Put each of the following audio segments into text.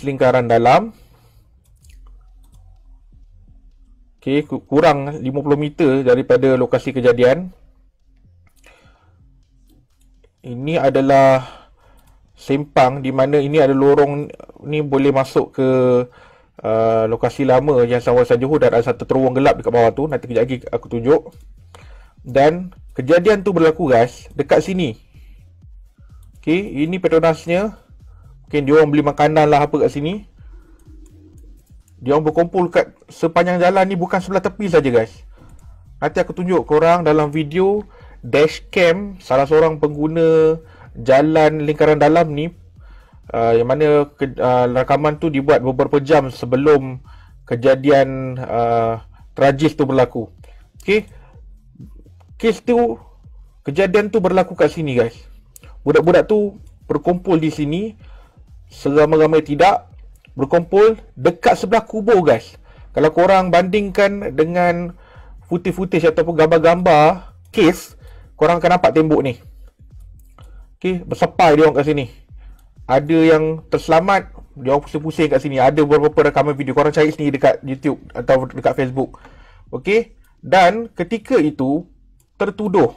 lingkaran dalam. Okey, kurang 50 meter daripada lokasi kejadian. Ini adalah sempang di mana ini ada lorong ni boleh masuk ke lokasi lama yang kawasan Johor, dan ada satu terowong gelap dekat bawah tu. Nanti kejap lagi aku tunjuk. Dan kejadian tu berlaku guys dekat sini. Okey, ini Petronasnya. Mungkin dia orang beli makanan lah apa kat sini. Dia orang berkumpul kat sepanjang jalan ni, bukan sebelah tepi saja guys. Nanti aku tunjuk korang dalam video dashcam salah seorang pengguna jalan lingkaran dalam ni, yang mana rakaman tu dibuat beberapa jam sebelum kejadian tragis tu berlaku. Okey, kes tu, kejadian tu berlaku kat sini guys. Budak-budak tu berkumpul di sini, seramai-ramai tidak, berkumpul dekat sebelah kubur guys. Kalau korang bandingkan dengan footage ataupun gambar-gambar kes, korang akan nampak tembok ni. Okey, bersepai dia orang kat sini. Ada yang terselamat, dia orang pusing-pusing kat sini. Ada beberapa rakaman video, korang cari sendiri dekat YouTube atau dekat Facebook. Okey, dan ketika itu tertuduh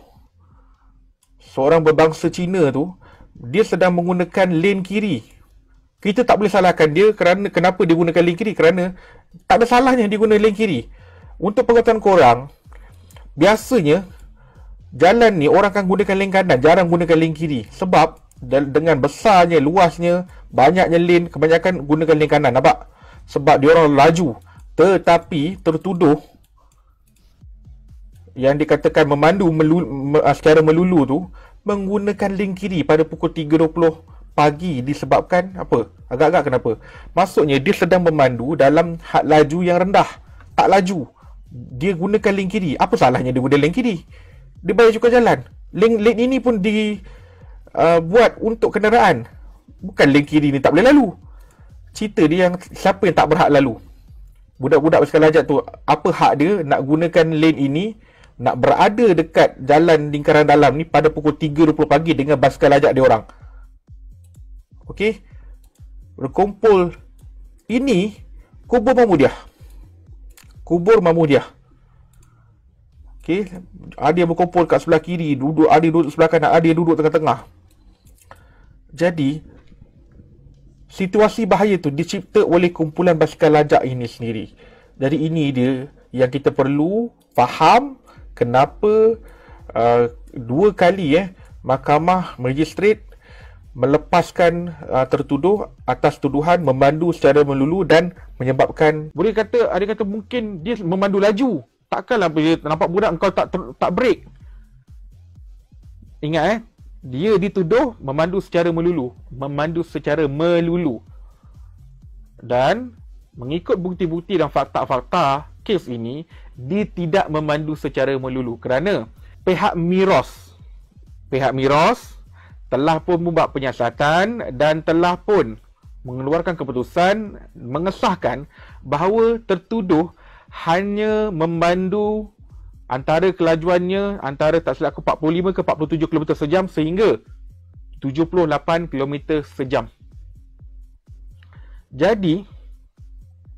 seorang berbangsa Cina tu, dia sedang menggunakan lane kiri. Kita tak boleh salahkan dia kerana kenapa dia gunakan lane kiri, kerana tak ada salahnya dia guna lane kiri. Untuk pengetahuan korang, biasanya jalan ni orang akan gunakan lane kanan, jarang gunakan lane kiri. Sebab dengan besarnya, luasnya, banyaknya lane, kebanyakan gunakan lane kanan. Nampak? Sebab dia orang laju. Tetapi tertuduh yang dikatakan memandu secara melulu tu menggunakan lane kiri pada pukul 3.20 pagi disebabkan apa? Agak-agak kenapa? Maksudnya dia sedang memandu dalam had laju yang rendah, tak laju. Dia gunakan lane kiri. Apa salahnya dia guna lane kiri? Dia bayar cukai jalan. Lane ini pun buat untuk kenderaan. Bukan lane kiri ni tak boleh lalu. Cerita dia yang siapa yang tak berhak lalu? Budak-budak bersekala lajak tu, apa hak dia nak gunakan lane ini, nak berada dekat jalan lingkaran dalam ni pada pukul 3.20 pagi dengan basikal lajak dia orang? Okey, berkumpul. Ini kubur Mahmudiah. Kubur Mahmudiah. Okey, ada yang berkumpul kat sebelah kiri, ada yang duduk sebelah kanan, ada yang duduk tengah-tengah. Jadi situasi bahaya tu dicipta oleh kumpulan basikal lajak ini sendiri. Jadi ini dia yang kita perlu faham kenapa dua kali mahkamah magistrate melepaskan tertuduh atas tuduhan memandu secara melulu dan menyebabkan, boleh kata, ada kata mungkin dia memandu laju. Takkanlah bila nampak budak kau tak break. Ingat dia dituduh memandu secara melulu, dan mengikut bukti-bukti dan fakta-fakta kes ini, dia tidak memandu secara melulu kerana pihak Miros telah pun membuat penyiasatan dan telah pun mengeluarkan keputusan mengesahkan bahawa tertuduh hanya memandu antara kelajuannya antara tak silap aku 45 ke 47 km sejam sehingga 78 km sejam. Jadi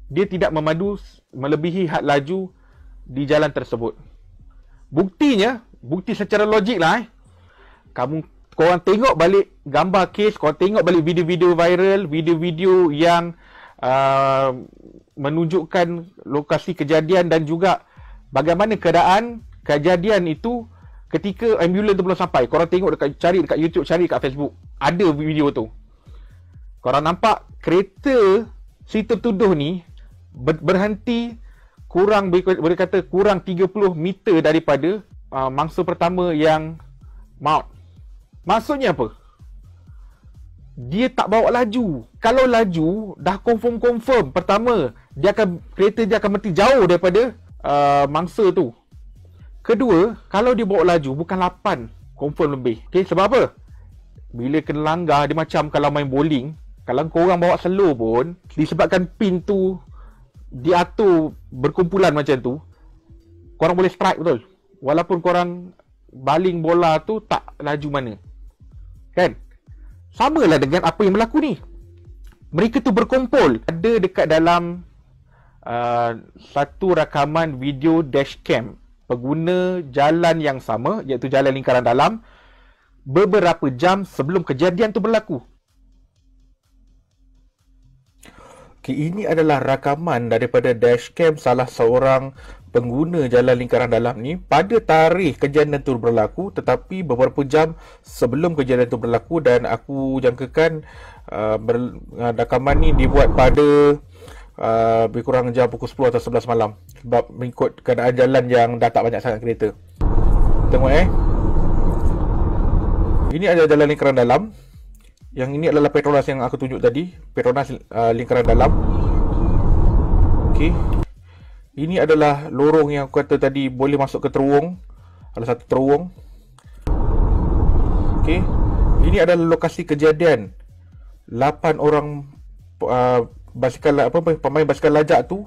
dia tidak memandu melebihi had laju di jalan tersebut. Buktinya, bukti secara logik lah korang tengok balik gambar kes, korang tengok balik video-video viral, video-video yang menunjukkan lokasi kejadian dan juga bagaimana keadaan kejadian itu ketika ambulans tu belum sampai. Korang tengok cari dekat YouTube, cari dekat Facebook, ada video tu. Korang nampak kereta si tertuduh ni berhenti kurang, boleh kata kurang 30 meter daripada mangsa pertama yang maut. Maksudnya apa? Dia tak bawa laju. Kalau laju, dah confirm. Pertama, kereta dia akan berhenti jauh daripada mangsa tu. Kedua, kalau dia bawa laju, bukan 8, confirm lebih. Okay, sebab apa? Bila kena langgar, dia macam kalau main bowling. Kalau korang bawa slow pun, disebabkan pin tu diatur berkumpulan macam tu, korang boleh strike betul. Walaupun korang baling bola tu tak laju mana. Kan? Sama lah dengan apa yang berlaku ni. Mereka tu berkumpul. Ada dekat dalam satu rakaman video dashcam pengguna jalan yang sama, iaitu jalan lingkaran dalam, beberapa jam sebelum kejadian tu berlaku. Okay, ini adalah rakaman daripada dashcam salah seorang pengguna jalan lingkaran dalam ni pada tarikh kejadian itu berlaku, tetapi beberapa jam sebelum kejadian itu berlaku. Dan aku jangkakan rakaman ni dibuat pada lebih kurang jam pukul 10 atau 11 malam, sebab mengikut keadaan jalan yang dah tak banyak sangat kereta. Tengok ini adalah jalan lingkaran dalam. Yang ini adalah Petronas yang aku tunjuk tadi, Petronas lingkaran dalam. Okey. Ini adalah lorong yang aku kata tadi boleh masuk ke terowong. Ada satu terowong. Okey. Ini adalah lokasi kejadian. 8 orang pemain basikal lajak tu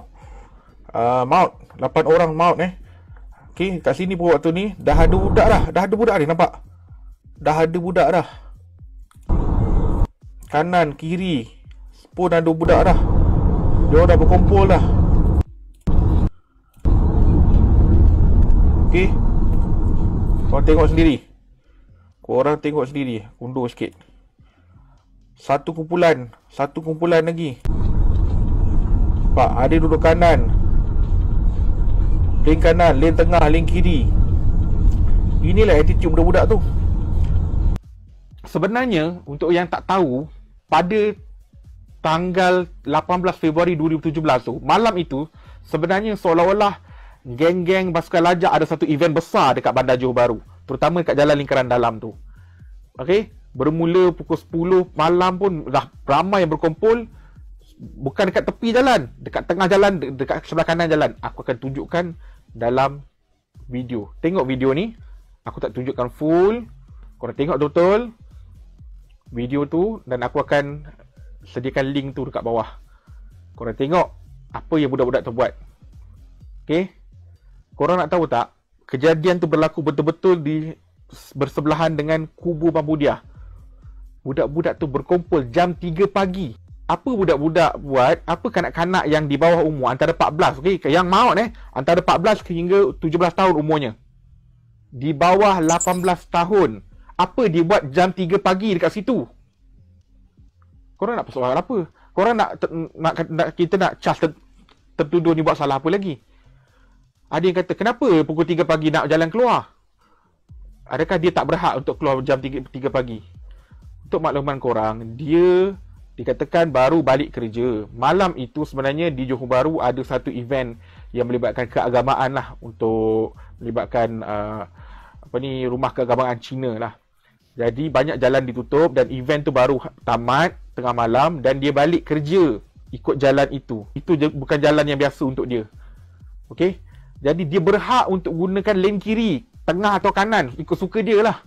maut. 8 orang maut Okey, kat sini pun waktu ni dah ada budak dah. Dah ada budak ni, nampak? Dah ada budak dah. Kanan, kiri pun ada budak dah. Dia dah berkumpul dah. Okey. Korang tengok sendiri. Undur sikit. Satu kumpulan lagi. Pak, ada duduk kanan. Lane kanan, lane tengah, lane kiri. Inilah attitude budak-budak tu. Sebenarnya, untuk yang tak tahu, pada tanggal 18 Februari 2017 tu, malam itu, sebenarnya seolah-olah geng-geng basikal lajak ada satu event besar dekat Bandar Johor Bahru, terutama dekat jalan lingkaran dalam tu. Okey, bermula pukul 10 malam pun dah ramai yang berkumpul. Bukan dekat tepi jalan, dekat tengah jalan, dekat sebelah kanan jalan. Aku akan tunjukkan dalam video. Tengok video ni. Aku tak tunjukkan full. Korang tengok betul video tu, dan aku akan sediakan link tu dekat bawah. Korang tengok apa yang budak-budak tu buat. Okey. Korang nak tahu tak, kejadian tu berlaku betul-betul di bersebelahan dengan kubu Mahmudiah. Budak-budak tu berkumpul jam 3 pagi. Apa budak-budak buat? Apa kanak-kanak yang di bawah umur antara 14, okey, yang maut antara 14 hingga 17 tahun umurnya. Di bawah 18 tahun. Apa dia buat jam 3 pagi dekat situ? Korang nak persoalan apa? Korang nak kita nak charge tertuduh ni buat salah apa lagi? Ada yang kata, kenapa pukul 3 pagi nak jalan keluar? Adakah dia tak berhak untuk keluar jam 3 pagi? Untuk makluman korang, dia dikatakan baru balik kerja. Malam itu sebenarnya di Johor Bahru ada satu event yang melibatkan keagamaan lah, untuk melibatkan rumah keagamaan Cina lah. Jadi banyak jalan ditutup dan event tu baru tamat tengah malam, dan dia balik kerja ikut jalan itu. Itu bukan jalan yang biasa untuk dia. Okey. Jadi dia berhak untuk gunakan lane kiri, tengah atau kanan, ikut suka dia lah.